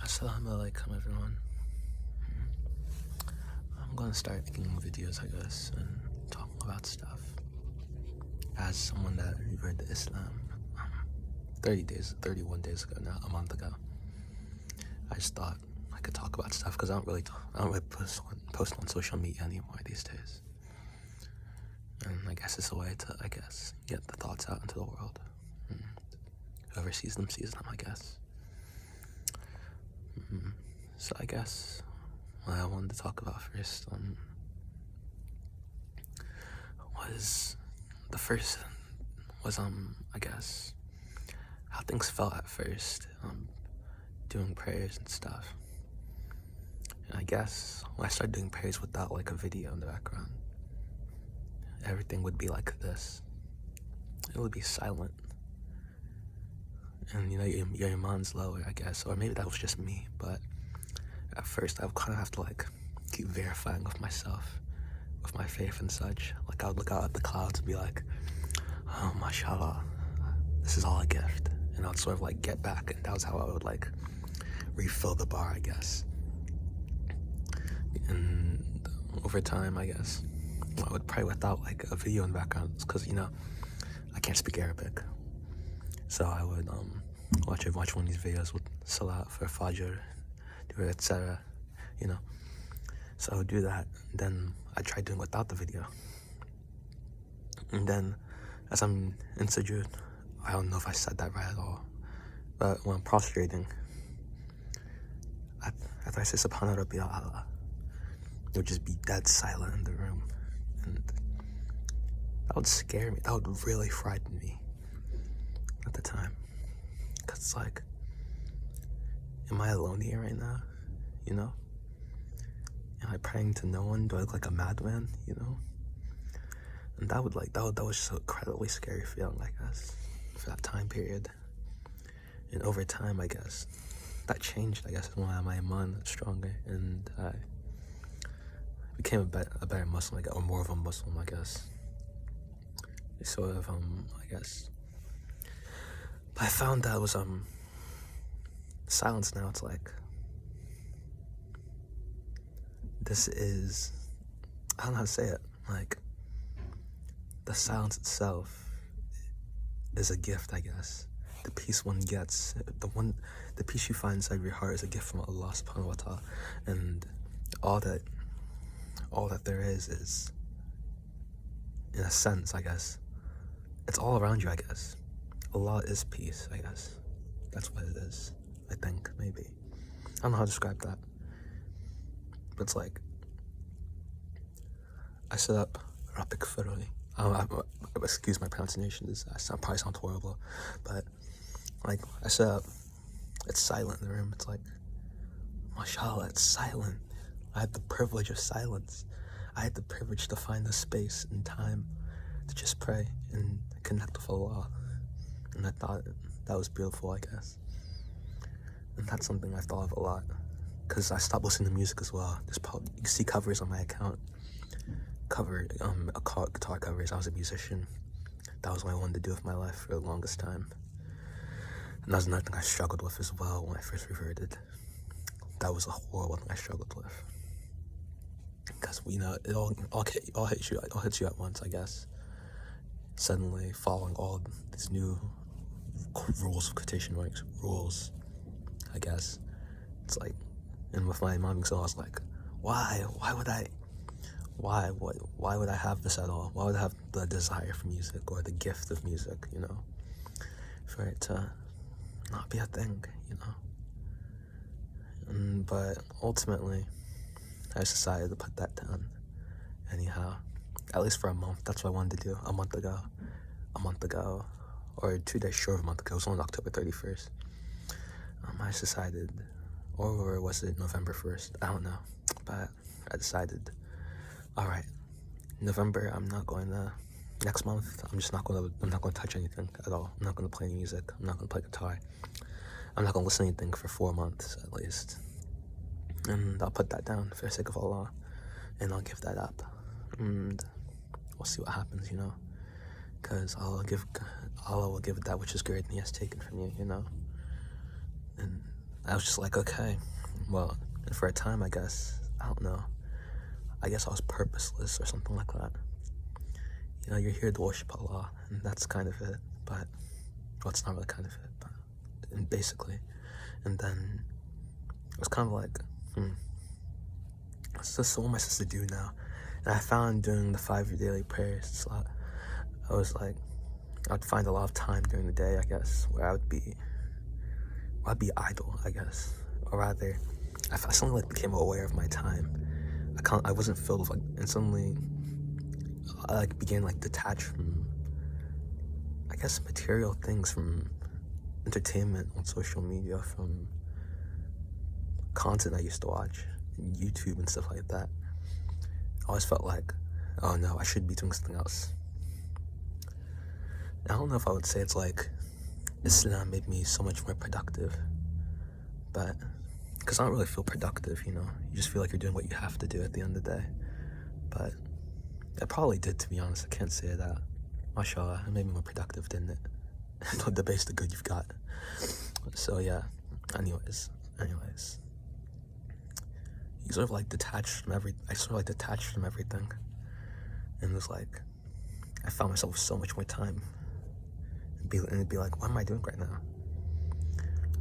Assalamu alaikum, everyone. I'm gonna start making videos, I guess, and talking about stuff. As someone that revered Islam 31 days ago now, a month ago, I just thought I could talk about stuff because I don't really post on social media anymore these days. And I guess it's a way to, get the thoughts out into the world. And whoever sees them, I guess. So I guess what I wanted to talk about first was I guess how things felt at first, doing prayers and stuff. And I guess when I started doing prayers without like a video in the background, everything would be like this. It would be silent. And your iman's lower, I guess, or maybe that was just me, but at first I would kind of have to like keep verifying with myself, with my faith and such. Like I would look out at the clouds and be like, oh, mashallah, this is all a gift. And I would sort of like get back, and that was how I would like refill the bar, I guess. And over time, I guess, I would pray without like a video in the background because, I can't speak Arabic. So I would watch one of these videos with Salat for Fajr, etc. So I would do that, and then I tried doing without the video. And then as I'm in sujood, I don't know if I said that right at all, but when I'm prostrating, after I say Subhana Rabbi Allah, it would just be dead silent in the room, and that would scare me. That would really frighten me at the time, because it's like, am I alone here right now? Am I praying to no one? Do I look like a madman? And that was just an incredibly scary feeling, I guess, for that time period. And over time, I guess, that changed, I guess, when my iman got stronger, and I became a better Muslim, or more of a Muslim, I guess. Sort of, I guess. But I found that it was, silence now, it's like, I don't know how to say it, like, the silence itself is a gift, I guess. The peace one gets, the peace you find inside your heart is a gift from Allah subhanahu wa ta'ala, and all that there is, in a sense, I guess, it's all around you, I guess. Allah is peace, I guess. That's what it is, I think, maybe. I don't know how to describe that. But it's like, I set up Rapik Faroli. Excuse my pronunciation, probably sounds horrible. But, like, I set up, it's silent in the room. It's like, mashallah, it's silent. I had the privilege of silence. I had the privilege to find the space and time to just pray and connect with Allah. And I thought that was beautiful, I guess. And that's something I thought of a lot, because I stopped listening to music as well. You can see covers on my account. Guitar covers. I was a musician. That was what I wanted to do with my life for the longest time. And that was another thing I struggled with as well when I first reverted. That was a horrible thing I struggled with. Because, it all hits you at once, I guess. Suddenly following all these new rules of quotation marks, I guess. It's like, and with my mom, so I was like, why would I have this at all? Why would I have the desire for music or the gift of music, for it to not be a thing, But ultimately, I just decided to put that down anyhow, at least for a month. That's what I wanted to do a month ago, or 2 days short of a month ago. It was on October 31st. I just decided, or was it November 1st? I don't know, but I decided, all right, November, next month, I'm not going to touch anything at all. I'm not going to play music. I'm not going to play guitar. I'm not going to listen to anything for 4 months at least. And I'll put that down for the sake of Allah, and I'll give that up. And we'll see what happens, because Allah will give that which is great and He has taken from you, And I was just like, okay, well, for a time, I guess, I don't know, I guess I was purposeless or something like that. You know, you're here to worship Allah, and that's kind of it, but, well, it's not really kind of it, but, and basically, and then, it was kind of like, so what am I supposed to do now? And I found doing the 5 daily prayers a lot. I was like, I'd find a lot of time during the day, I guess, where I'd be idle, I guess, or rather, I suddenly like became aware of my time. I wasn't filled with like, and suddenly I like began like detached from, I guess, material things, from entertainment on social media, from content I used to watch, and YouTube and stuff like that. I always felt like, oh no, I should be doing something else. And I don't know if I would say it's like Islam made me so much more productive, but because I don't really feel productive, you know, you just feel like you're doing what you have to do at the end of the day. But it probably did, to be honest. I can't say that. Mashallah, it made me more productive, didn't it? Don't debase the good you've got. So yeah, anyways, you sort of like detached from I sort of like detached from everything, and it was like, I found myself with so much more time, and it'd be like, what am I doing right now?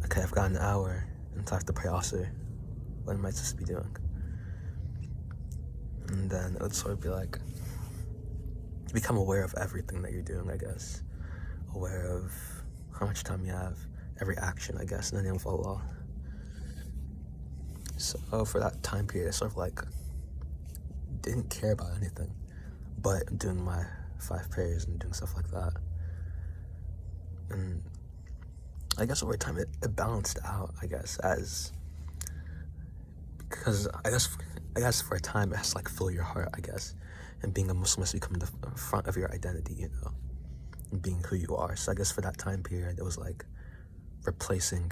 Okay, I've got an hour until I have to pray Asr. What am I supposed to be doing? And then it would sort of be like, become aware of everything that you're doing, I guess. Aware of how much time you have, every action, I guess, in the name of Allah. So for that time period, I sort of like didn't care about anything but doing my 5 prayers and doing stuff like that. And I guess over time it balanced out, I guess, because I guess for a time it has to like fill your heart, I guess, and being a Muslim has become the front of your identity, you know, and being who you are. So I guess for that time period, it was like replacing,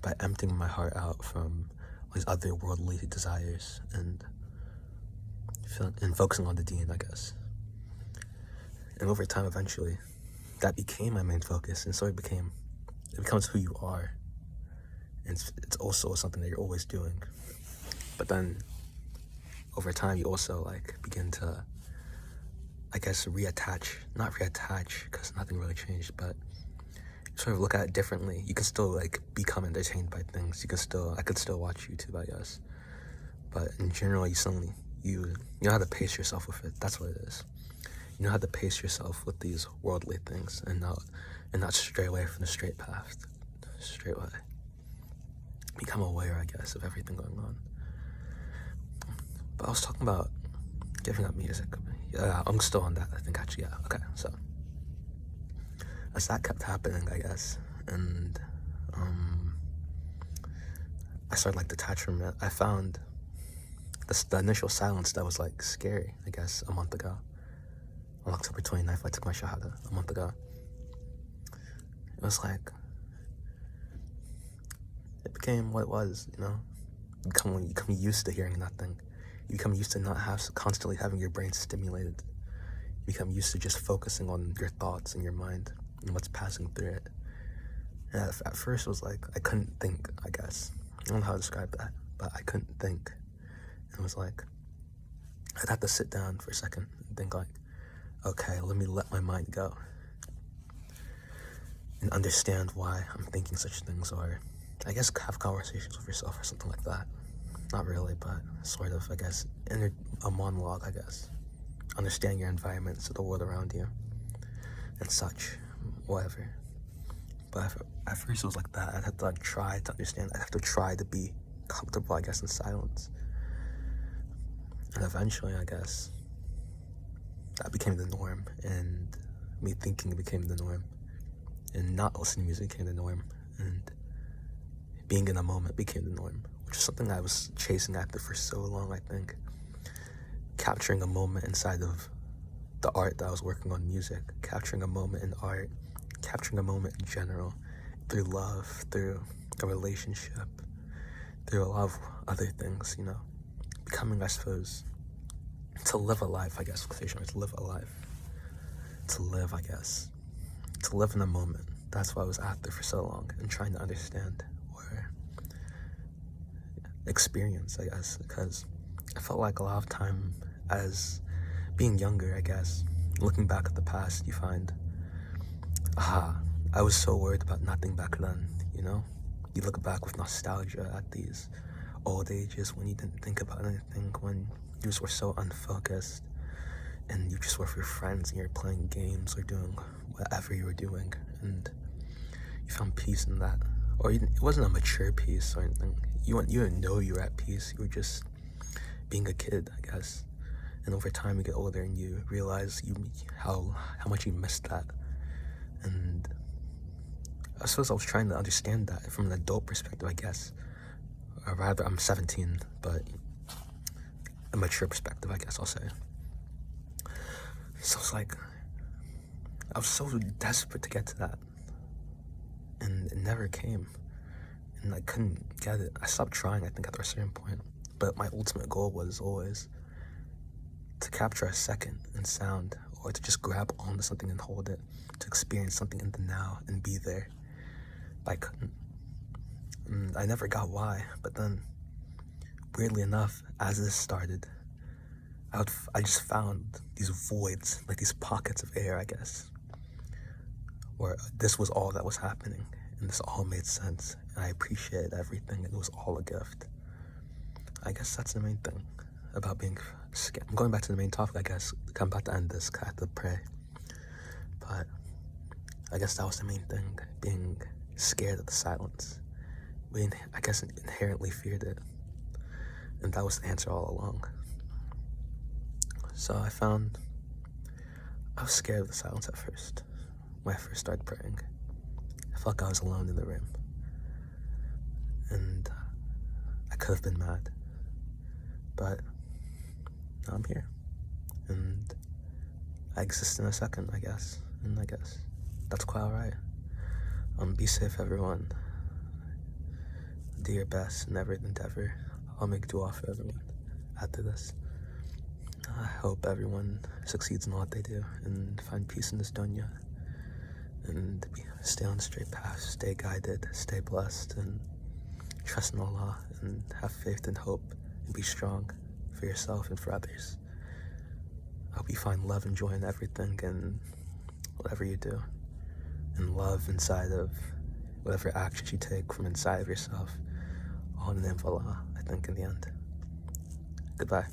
by emptying my heart out from these other worldly desires and focusing on the deen, I guess. And over time, eventually, that became my main focus, and so it becomes who you are, and it's also something that you're always doing. But then, over time, you also like begin to, I guess, not reattach, because nothing really changed, but sort of look at it differently. You can still like become entertained by things. I could still watch YouTube, I guess. But in general, you know how to pace yourself with it. That's what it is. You know how to pace yourself with these worldly things, and not stray away from the straight path. Straight away. Become aware, I guess, of everything going on. But I was talking about giving up music. Yeah, I'm still on that, I think, actually. Yeah, okay, so as that kept happening, I guess, and I started like detaching from it. I found the initial silence that was like scary, I guess, a month ago. On October 29th, I took my shahada a month ago. It was like, it became what it was, you know? You become used to hearing nothing. You become used to not constantly having your brain stimulated. You become used to just focusing on your thoughts and your mind and what's passing through it. And at first it was like, I couldn't think, I guess. I don't know how to describe that, but I couldn't think. And it was like, I'd have to sit down for a second and think like, okay, let me let my mind go and understand why I'm thinking such things, or I guess have conversations with yourself or something like that. Not really, but sort of, I guess, a monologue, I guess. Understand your environment, so the world around you, and such, whatever. But at first it was like that. I'd have to like try to understand. I'd have to try to be comfortable, I guess, in silence. And eventually, I guess, that became the norm, and me thinking became the norm, and not listening to music became the norm, and being in a moment became the norm, which is something I was chasing after for so long, I think. Capturing a moment inside of the art that I was working on, music, capturing a moment in art, capturing a moment in general, through love, through a relationship, through a lot of other things, you know. Becoming, I suppose, to live a life, I guess, to live a life. To live, I guess. To live in a moment. That's what I was after for so long, and trying to understand, or experience, I guess, because I felt like a lot of time as being younger, I guess, looking back at the past, you find, I was so worried about nothing back then, you know? You look back with nostalgia at these old ages when you didn't think about anything, when you just were so unfocused and you just were with your friends and you're playing games or doing whatever you were doing, and you found peace in that. Or it wasn't a mature peace or anything. You didn't know you were at peace. You were just being a kid, I guess. And over time, you get older and you realize how much you missed that. And I suppose I was trying to understand that from an adult perspective, I guess. Or rather, I'm 17, but a mature perspective, I guess I'll say. So it's like, I was so desperate to get to that. And it never came. And I couldn't get it. I stopped trying, I think, at a certain point. But my ultimate goal was always to capture a second in sound, or to just grab onto something and hold it, to experience something in the now and be there. I couldn't. And I never got why, but then, weirdly enough, as this started, I just found these voids, like these pockets of air, I guess, where this was all that was happening, and this all made sense, and I appreciated everything, and it was all a gift. I guess that's the main thing about being scared. I'm going back to the main topic, I guess. I'm about to end this, I have to pray. But I guess that was the main thing, being scared of the silence. I guess inherently feared it. And that was the answer all along. So I was scared of the silence at first. When I first started praying, I felt like I was alone in the room. And I could have been mad. But now I'm here. And I exist in a second, I guess. And I guess that's quite alright. Be safe, everyone. Do your best in every endeavor. I'll make dua for everyone after this. I hope everyone succeeds in what they do and find peace in this dunya. And stay on the straight path, stay guided, stay blessed, and trust in Allah, and have faith and hope, and be strong for yourself and for others. I hope you find love and joy in everything and whatever you do. And love inside of whatever actions you take from inside of yourself. All in the name of Allah, I think, in the end. Goodbye.